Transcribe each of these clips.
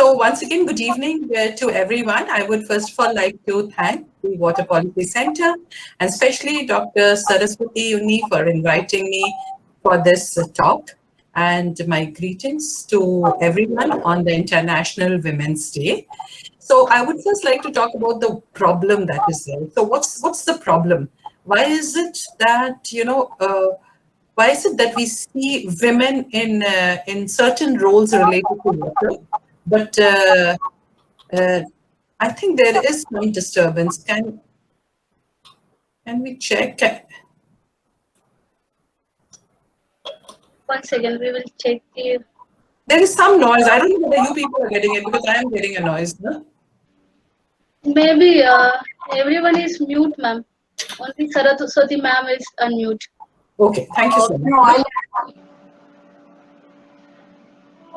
So once again, good evening to everyone. I would first of all like to thank the Water Policy Center and especially Dr. Saraswathi Unni for inviting me for this talk, and my greetings to everyone on the International Women's Day. So I would first like to talk about the problem that is there. So what's the problem? Why is it that why is it that we see women in certain roles related to water, but I think there is some disturbance. Can we check? One second, we will check the. There is some noise. I don't know whether you people are getting it because I am getting a noise. No? Maybe everyone is mute, ma'am. Only Saraswathi ma'am is unmute. Okay, thank you so much. No,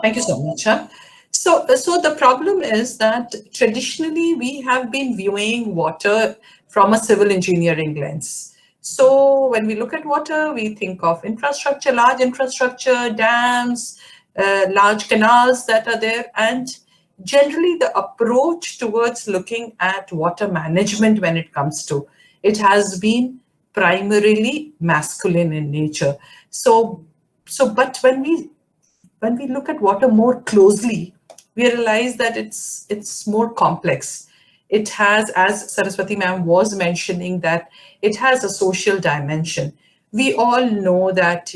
Thank you so much. Huh? So the problem is that traditionally we have been viewing water from a civil engineering lens. So when we look at water, we think of infrastructure, large infrastructure, dams, large canals that are there. And generally the approach towards looking at water management when it comes to, it has been primarily masculine in nature. But when we look at water more closely, we realize that it's more complex. It has, as Saraswathi ma'am was mentioning, that it has a social dimension. We all know that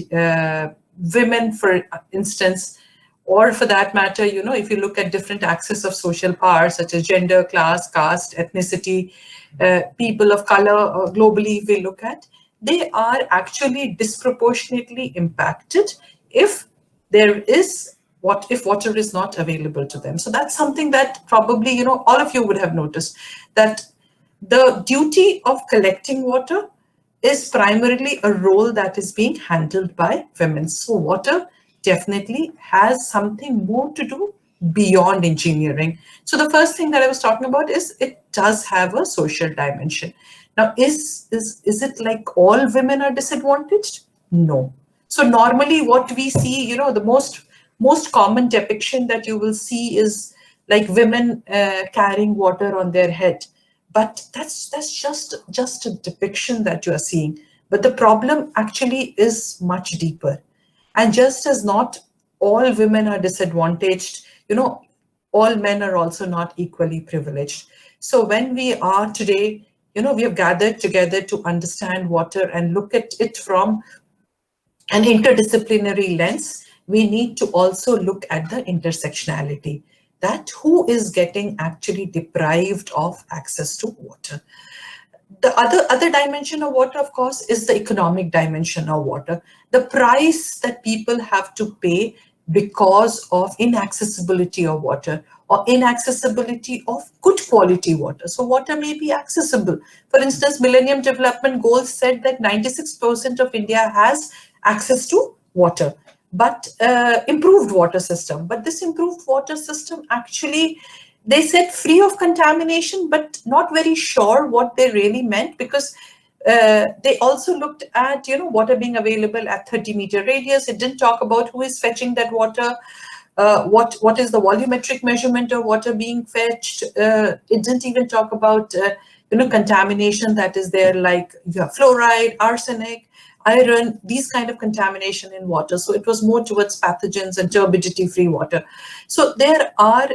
women, for instance, or for that matter, if you look at different axes of social power, such as gender, class, caste, ethnicity, people of color, globally, if we look at, they are actually disproportionately impacted if if water is not available to them. So that's something that probably, all of you would have noticed, that the duty of collecting water is primarily a role that is being handled by women. So water definitely has something more to do beyond engineering. So the first thing that I was talking about is it does have a social dimension. Now, is it like all women are disadvantaged? No. So normally what we see, the most common depiction that you will see is like women carrying water on their head. But that's just a depiction that you are seeing. But the problem actually is much deeper. And just as not all women are disadvantaged, all men are also not equally privileged. So when we are today, we have gathered together to understand water and look at it from an interdisciplinary lens, we need to also look at the intersectionality, that who is getting actually deprived of access to water. The other dimension of water, of course, is the economic dimension of water. The price that people have to pay because of inaccessibility of water or inaccessibility of good quality water. So water may be accessible. For instance, Millennium Development Goals said that 96% of India has access to water, but improved water system. But this improved water system actually, they said free of contamination, but not very sure what they really meant, because they also looked at, water being available at 30-meter radius. It didn't talk about who is fetching that water, what is the volumetric measurement of water being fetched. It didn't even talk about, contamination that is there, like you have fluoride, arsenic, iron, these kind of contamination in water. So it was more towards pathogens and turbidity-free water. So there are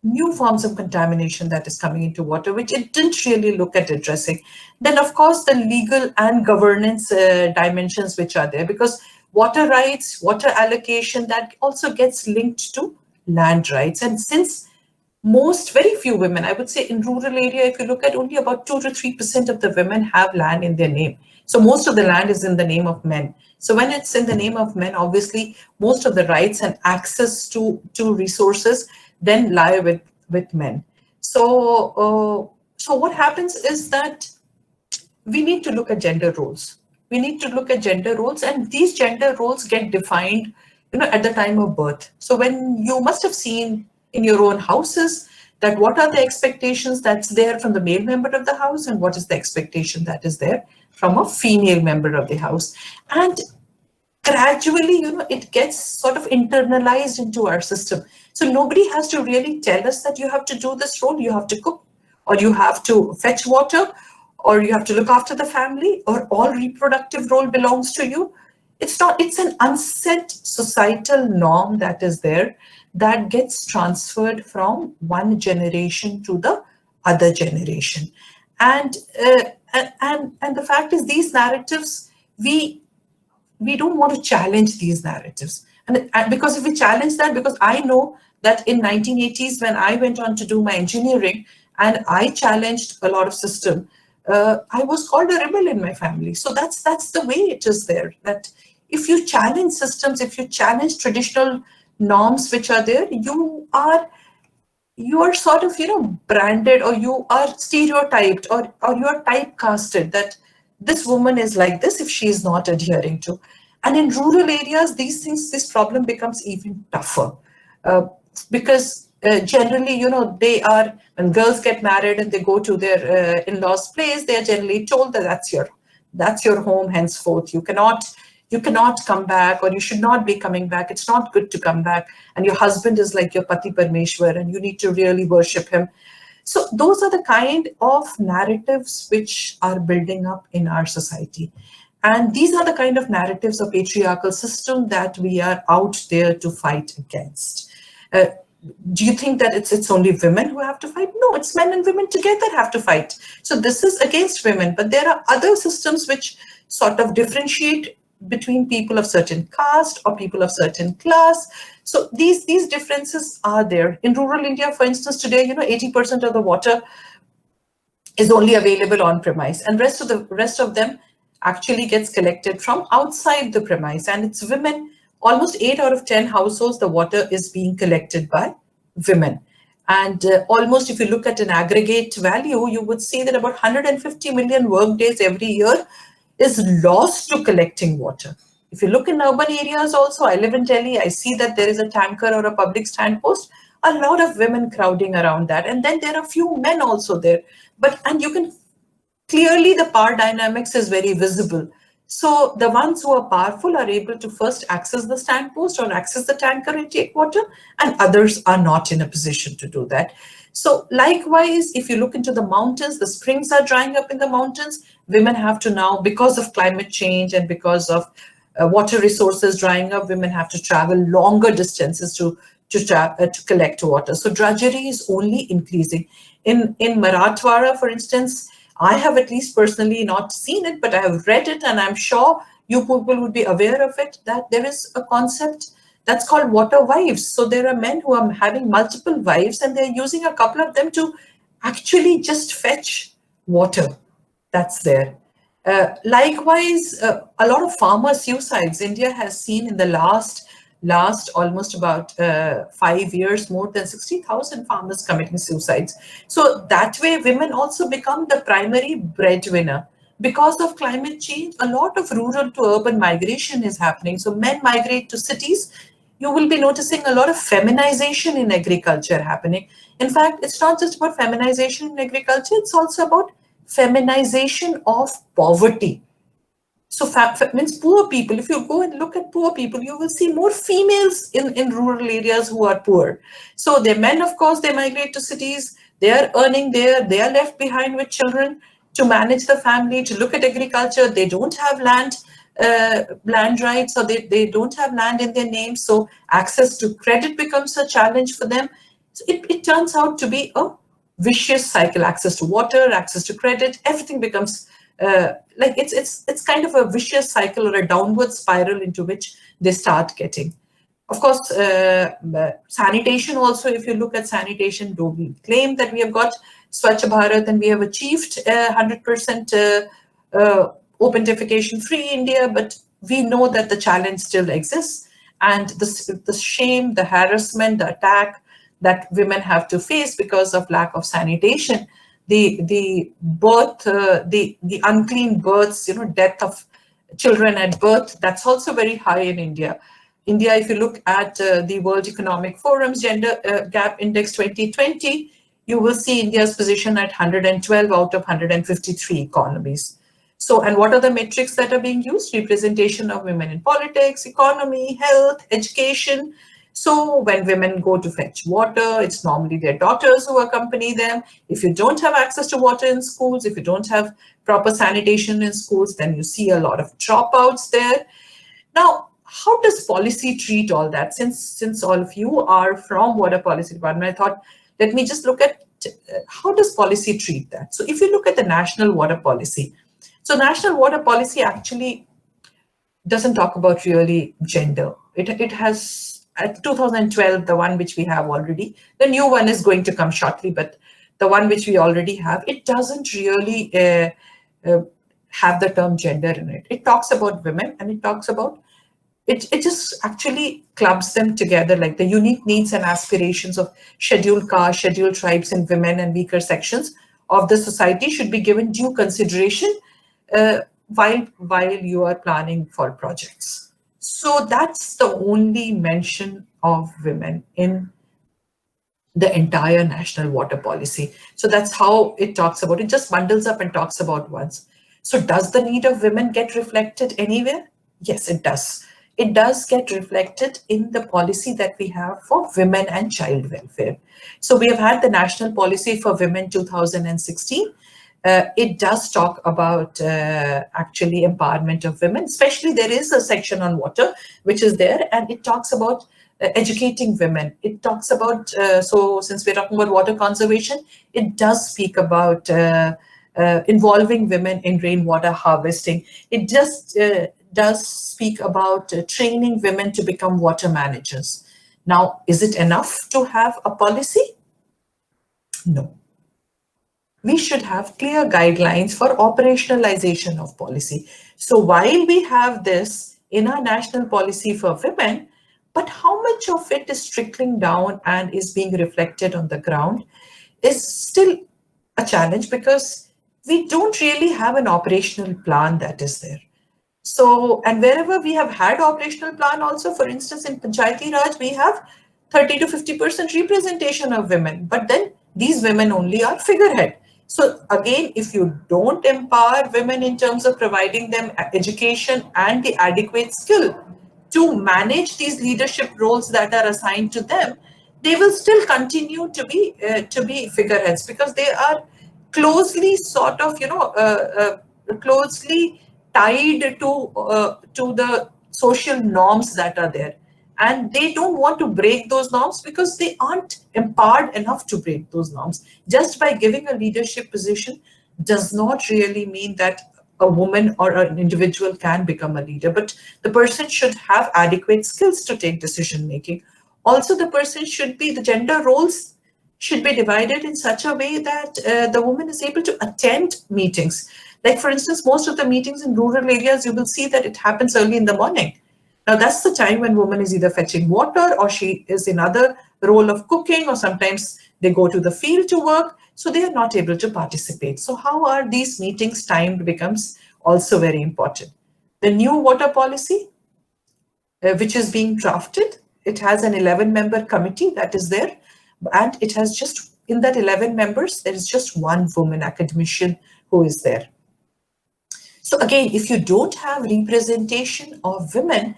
new forms of contamination that is coming into water, which it didn't really look at addressing. Then, of course, the legal and governance dimensions which are there, because water rights, water allocation, that also gets linked to land rights. And since very few women, I would say in rural area, if you look at, only about 2 to 3% of the women have land in their name. So most of the land is in the name of men. So when it's in the name of men, obviously, most of the rights and access to resources then lie with men. So what happens is that we need to look at gender roles. We need to look at gender roles, and these gender roles get defined, at the time of birth. So when you must have seen in your own houses that what are the expectations that's there from the male member of the house, and what is the expectation that is there from a female member of the house. And gradually, it gets sort of internalized into our system. So nobody has to really tell us that you have to do this role, you have to cook, or you have to fetch water, or you have to look after the family, or all reproductive role belongs to you. It's not, it's an unsaid societal norm that is there, that gets transferred from one generation to the other generation. And and the fact is, these narratives, we don't want to challenge these narratives. And because if we challenge that, because I know that in 1980s, when I went on to do my engineering and I challenged a lot of system, I was called a rebel in my family. So that's the way it is there, that if you challenge systems, if you challenge traditional norms which are there, you are sort of branded, or you are stereotyped, or you are typecasted, that this woman is like this if she is not adhering to. And in rural areas, this problem becomes even tougher, uh, because generally, they are, when girls get married and they go to their in-laws place, they are generally told that that's your home henceforth. You cannot come back, or you should not be coming back. It's not good to come back. And your husband is like your Pati Parmeshwar, and you need to really worship him. So those are the kind of narratives which are building up in our society. And these are the kind of narratives of patriarchal system that we are out there to fight against. Uh, do you think that it's only women who have to fight? No, it's men and women together have to fight. So this is against women, but there are other systems which sort of differentiate between people of certain caste or people of certain class. So these differences are there. In rural India, for instance, today, 80% of the water is only available on premise, and rest of them actually gets collected from outside the premise. And it's women. Almost 8 out of 10 households, the water is being collected by women. And almost, if you look at an aggregate value, you would see that about 150 million work days every year is lost to collecting water. If you look in urban areas also, I live in Delhi, I see that there is a tanker or a public stand post, a lot of women crowding around that. And then there are few men also there. And you can clearly, the power dynamics is very visible. So the ones who are powerful are able to first access the stand post or access the tanker and take water, and others are not in a position to do that. So likewise, if you look into the mountains, the springs are drying up in the mountains. Women have to now, because of climate change and because of water resources drying up, women have to travel longer distances to collect water. So drudgery is only increasing. In Marathwada, for instance, I have at least personally not seen it, but I have read it, and I'm sure you people would be aware of it, that there is a concept that's called water wives. So there are men who are having multiple wives, and they're using a couple of them to actually just fetch water that's there. Likewise, a lot of farmer suicides. India has seen in the last almost about 5 years, more than 60,000 farmers committing suicides. So that way, women also become the primary breadwinner. Because of climate change, a lot of rural to urban migration is happening. So men migrate to cities. You will be noticing a lot of feminization in agriculture happening. In fact, it's not just about feminization in agriculture, it's also about feminization of poverty. So means poor people. If you go and look at poor people, you will see more females in rural areas who are poor. So the men, of course, they migrate to cities. They are earning there. They are left behind with children to manage the family, to look at agriculture. They don't have land rights, or they don't have land in their name. So access to credit becomes a challenge for them. So it turns out to be a vicious cycle. Access to water, access to credit, everything becomes like it's kind of a vicious cycle or a downward spiral into which they start getting. Of course, sanitation also, if you look at sanitation, do we claim that we have got Swachh Bharat and we have achieved 100% open defecation free India, but we know that the challenge still exists, and the shame, the harassment, the attack that women have to face because of lack of sanitation, the birth, the unclean births, death of children at birth, that's also very high in India. India, if you look at the World Economic Forum's Gender Gap Index 2020, you will see India's position at 112 out of 153 economies. So, and what are the metrics that are being used? Representation of women in politics, economy, health, education. So when women go to fetch water, it's normally their daughters who accompany them. If you don't have access to water in schools, if you don't have proper sanitation in schools, then you see a lot of dropouts there. Now, how does policy treat all that? Since all of you are from water policy department, I thought, let me just look at how does policy treat that? So if you look at the national water policy, so national water policy actually doesn't talk about really gender. It has, at 2012, the one which we have already, the new one is going to come shortly, but the one which we already have, it doesn't really have the term gender in it. It talks about women, and it talks about, it just actually clubs them together, like the unique needs and aspirations of scheduled castes, scheduled tribes, and women and weaker sections of the society should be given due consideration while you are planning for projects. So that's the only mention of women in the entire national water policy. So that's how it talks about. It just bundles up and talks about once. So does the need of women get reflected anywhere? Yes, it does. It does get reflected in the policy that we have for women and child welfare. So we have had the National Policy for Women 2016. It does talk about actually empowerment of women, especially there is a section on water, which is there, and it talks about educating women. It talks about, so since we're talking about water conservation, it does speak about involving women in rainwater harvesting. It just does speak about training women to become water managers. Now, is it enough to have a policy? No. We should have clear guidelines for operationalization of policy. So while we have this in our national policy for women, but how much of it is trickling down and is being reflected on the ground is still a challenge, because we don't really have an operational plan that is there. So, and wherever we have had operational plan also, for instance, in Panchayati Raj, we have 30 to 50% representation of women, but then these women only are figurehead. So again, if you don't empower women in terms of providing them education and the adequate skill to manage these leadership roles that are assigned to them, they will still continue to be figureheads, because they are closely sort of, closely tied to the social norms that are there, and they don't want to break those norms because they aren't empowered enough to break those norms. Just by giving a leadership position does not really mean that a woman or an individual can become a leader, but the person should have adequate skills to take decision making. Also, the person should be, the gender roles should be divided in such a way that the woman is able to attend meetings. Like, for instance, most of the meetings in rural areas, you will see that it happens early in the morning. Now, that's the time when woman is either fetching water, or she is in other role of cooking, or sometimes they go to the field to work, so they are not able to participate. So how are these meetings timed becomes also very important. The new water policy, which is being drafted, it has an 11-member committee that is there, and it has just, in that 11 members, there is just one woman academician who is there. So again, if you don't have representation of women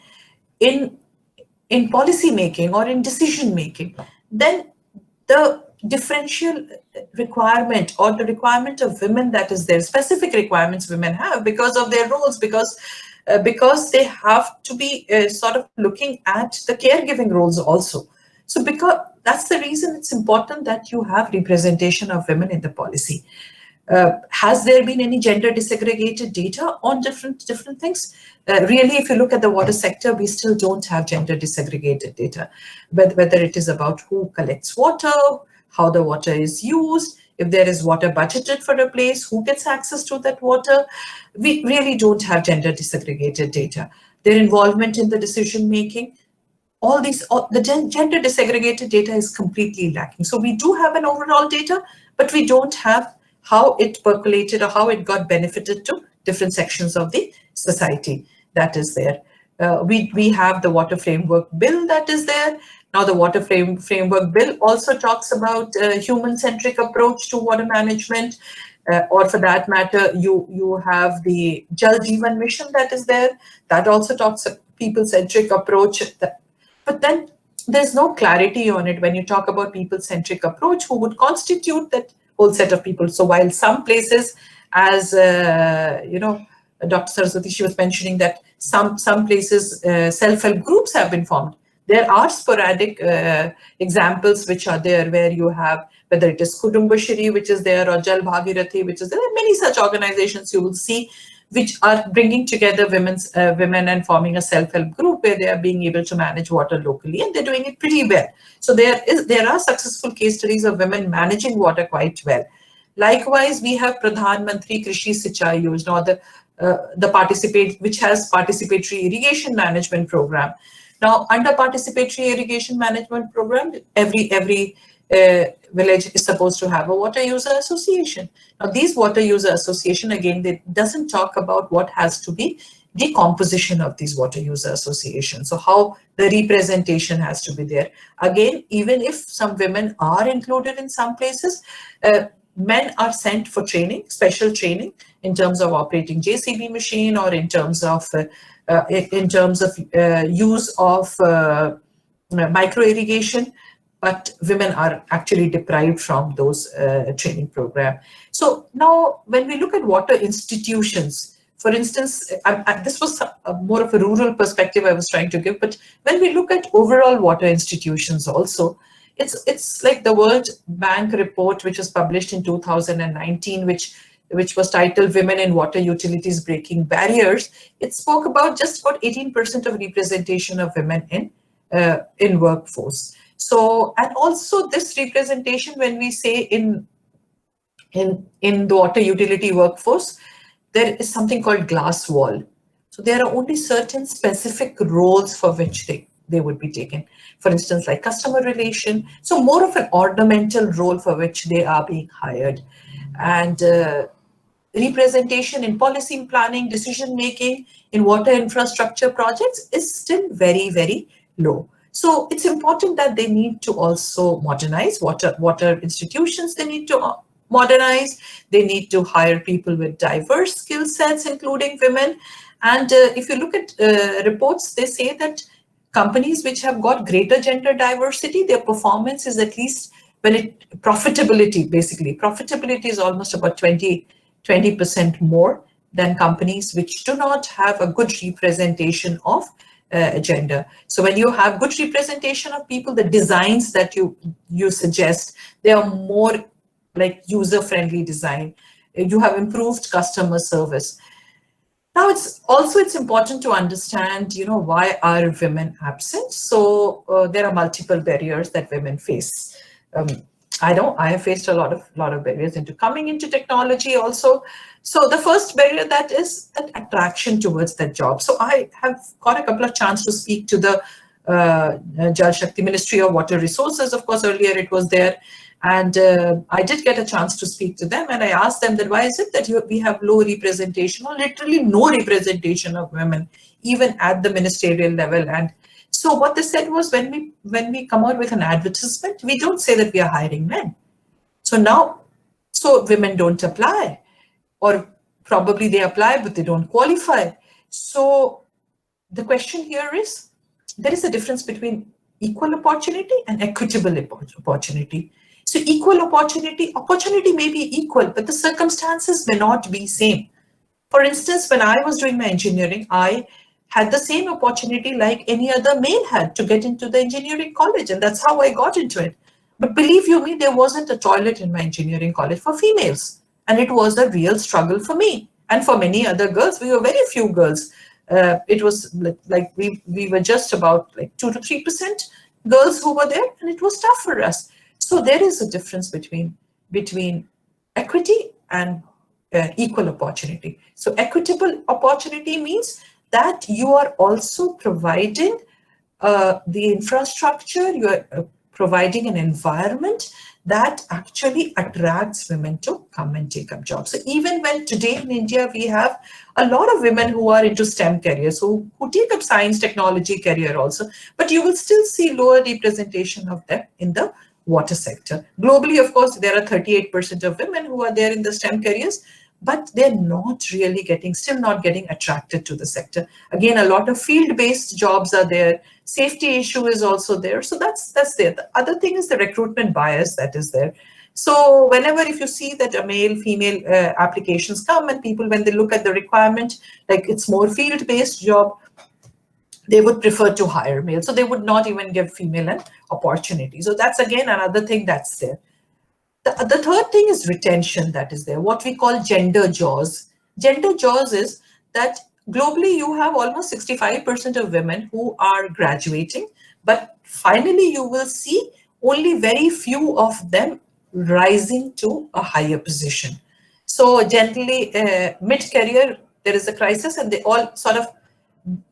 in policy making or in decision making, then the differential requirement or the requirement of women that is there, specific requirements women have because of their roles, because they have to be sort of looking at the caregiving roles also. So because that's the reason it's important that you have representation of women in the policy. Has there been any gender disaggregated data on different things? Really, if you look at the water sector, we still don't have gender disaggregated data, whether it is about who collects water, how the water is used, if there is water budgeted for a place, who gets access to that water. We really don't have gender disaggregated data. Their involvement in the decision making, the gender disaggregated data is completely lacking. So we do have an overall data, but we don't have how it percolated or how it got benefited to different sections of the society that is there. We have the Water Framework Bill that is there. Now the Water Framework Bill also talks about human-centric approach to water management. or for that matter, you have the Jal Jeevan mission that is there. That also talks a people-centric approach. But then there's no clarity on it when you talk about people-centric approach, who would constitute that whole set of people. So while some places, as Dr. Saraswathi, she was mentioning that some places self-help groups have been formed. There are sporadic examples which are there where you have, whether it is Kudumbashri, which is there, or Jal Bhagirathi, which is there. There are many such organizations you will see which are bringing together women and forming a self-help group where they are being able to manage water locally, and they're doing it pretty well. So there are successful case studies of women managing water quite well. Likewise, we have Pradhan Mantri Krishi Sinchai Yojana, which has participatory irrigation management program. Now, under participatory irrigation management program, every village is supposed to have a water user association. Now, these water user association, again, they doesn't talk about what has to be the composition of these water user associations. So how the representation has to be there. Again, even if some women are included in some places, men are sent for training, special training in terms of operating JCB machine, or in terms of use of micro irrigation, but women are actually deprived from those training program. So now when we look at water institutions, for instance, this was more of a rural perspective I was trying to give, but when we look at overall water institutions also, it's like the World Bank report, which was published in 2019, which was titled Women in Water Utilities Breaking Barriers. It spoke about just about 18% of representation of women in workforce. So, and also this representation, when we say in the water utility workforce, there is something called glass wall. So there are only certain specific roles for which they would be taken. For instance, like customer relation. So more of an ornamental role for which they are being hired. And representation in policy planning, decision making in water infrastructure projects is still very, very low. So it's important that they need to also modernize water institutions. They need to modernize. They need to hire people with diverse skill sets, including women. And if you look at reports, they say that companies which have got greater gender diversity, their performance is at least profitability is almost about 20% more than companies which do not have a good representation of gender. So when you have good representation of people, the designs that you suggest, they are more like user-friendly design. You have improved customer service. Now, it's important to understand, why are women absent? So there are multiple barriers that women face. I have faced a lot of barriers into coming into technology also. So the first barrier, that is an attraction towards that job. So I have got a couple of chances to speak to the Jal Shakti Ministry of Water Resources. Of course, earlier it was there. And I did get a chance to speak to them, and I asked them that why is it that we have low representation, or literally no representation of women, even at the ministerial level. And so what they said was, when we come out with an advertisement, we don't say that we are hiring men. So women don't apply, or probably they apply, but they don't qualify. So the question here is, there is a difference between equal opportunity and equitable opportunity. So equal opportunity may be equal, but the circumstances may not be same. For instance, when I was doing my engineering, I had the same opportunity like any other male had to get into the engineering college, and that's how I got into it. But believe you me, there wasn't a toilet in my engineering college for females, and it was a real struggle for me and for many other girls. We were very few girls. It was like we were just about like 2 to 3% girls who were there, and it was tough for us. So there is a difference between equity and equal opportunity. So equitable opportunity means that you are also providing the infrastructure, you are providing an environment that actually attracts women to come and take up jobs. So even when today in India, we have a lot of women who are into STEM careers, who take up science, technology career also, but you will still see lower representation of them in the water sector. Globally, of course, there are 38% of women who are there in the STEM careers, but they're not really still not getting attracted to the sector. Again, a lot of field-based jobs are there. Safety issue is also there. So that's there. The other thing is the recruitment bias that is there. So whenever, if you see that a male, female applications come, and people, when they look at the requirement, like it's more field-based job, they would prefer to hire male. So they would not even give female an opportunity. So that's again another thing that's there. The third thing is retention that is there, what we call gender jaws. Gender jaws is that globally you have almost 65% of women who are graduating, but finally you will see only very few of them rising to a higher position. So generally mid-career, there is a crisis and they all sort of,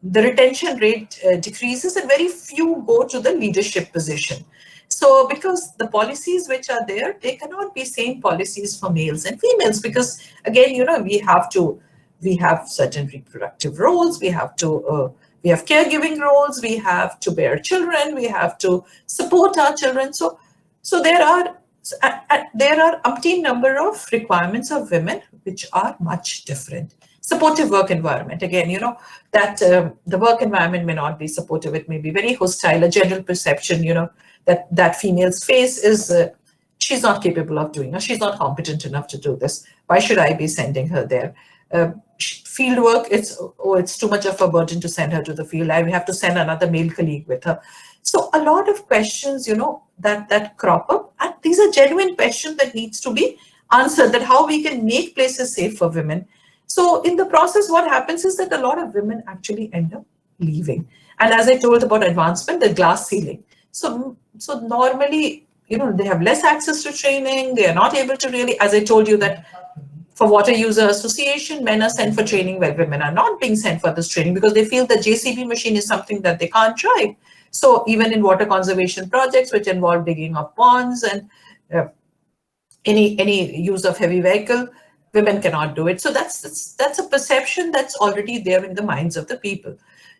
the retention rate decreases and very few go to the leadership position. So because the policies which are there, they cannot be same policies for males and females, because again, we have certain reproductive roles, we have caregiving roles, we have to bear children, we have to support our children. So there are umpteen number of requirements of women which are much different. Supportive work environment, again, that the work environment may not be supportive, it may be very hostile, a general perception, that female's face is, she's not capable of doing, or she's not competent enough to do this. Why should I be sending her there? Field work, it's too much of a burden to send her to the field. I have to send another male colleague with her. So a lot of questions, that crop up, and these are genuine questions that needs to be answered, that how we can make places safe for women. So in the process, what happens is that a lot of women actually end up leaving. And as I told about advancement, the glass ceiling. So normally, they have less access to training. They are not able to really, as I told you, that for Water User Association, men are sent for training, while women are not being sent for this training because they feel the JCB machine is something that they can't drive. So even in water conservation projects, which involve digging of ponds and any use of heavy vehicle, women cannot do it. So that's a perception that's already there in the minds of the people.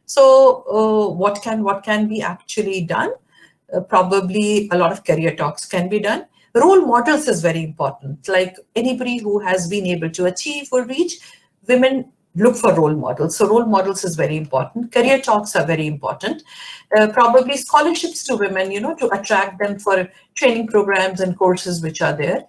So what can be actually done? Probably a lot of career talks can be done. Role models is very important. Like anybody who has been able to achieve or reach, women look for role models. So role models is very important. Career talks are very important. Probably scholarships to women, to attract them for training programs and courses which are there.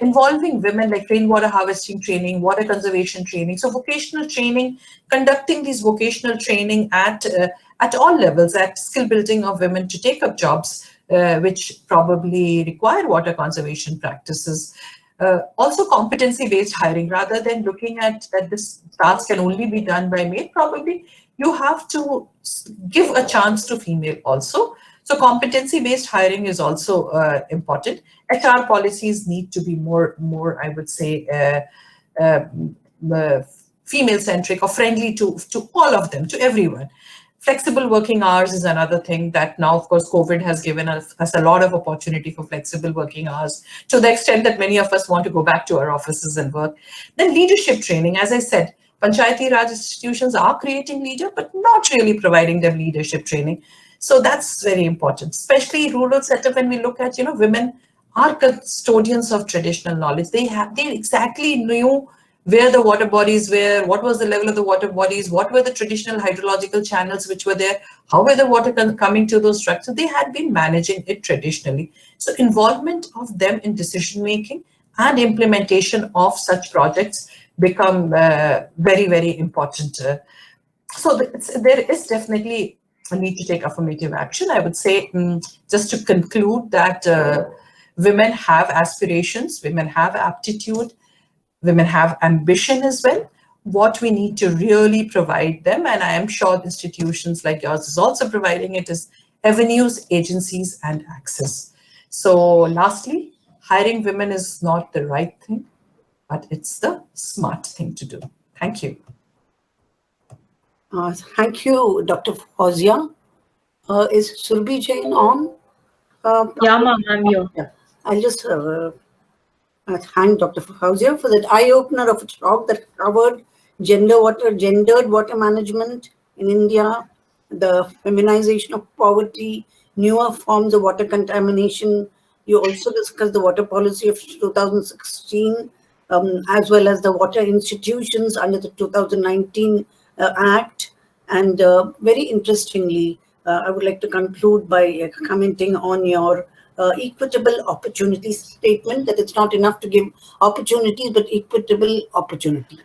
Involving women, like rainwater harvesting training, water conservation training. So vocational training, conducting these vocational training at all levels, at skill building of women to take up jobs which probably require water conservation practices. Also competency-based hiring, rather than looking at that this task can only be done by male, probably you have to give a chance to female also. So competency-based hiring is also important. HR policies need to be more, I would say, female-centric or friendly to all of them, to everyone. Flexible working hours is another thing that now, of course, COVID has given us a lot of opportunity for flexible working hours, to the extent that many of us want to go back to our offices and work. Then leadership training, as I said, Panchayati Raj institutions are creating leaders, but not really providing them leadership training. So that's very important, especially rural setup. When we look at, women are custodians of traditional knowledge. They exactly knew where the water bodies were, what was the level of the water bodies, what were the traditional hydrological channels which were there, how were the water coming to those structures. They had been managing it traditionally. So involvement of them in decision making and implementation of such projects become very, very important. So there is definitely a need to take affirmative action. I would say, just to conclude, that women have aspirations, women have aptitude, women have ambition as well. What we need to really provide them, and I am sure institutions like yours is also providing it, is avenues, agencies, and access. So lastly, hiring women is not the right thing, but it's the smart thing to do. Thank you. Thank you, Dr. Fawzia. Is Surbhi Jain on? Yeah, ma'am, I'm here. Yeah. I'll just thank Dr. Fawzia for that eye-opener of a talk that covered gendered water management in India, the feminization of poverty, newer forms of water contamination, You also discussed the water policy of 2016, as well as the water institutions under the 2019 Act. And very interestingly, I would like to conclude by commenting on your equitable opportunity statement, that it's not enough to give opportunities, but equitable opportunity.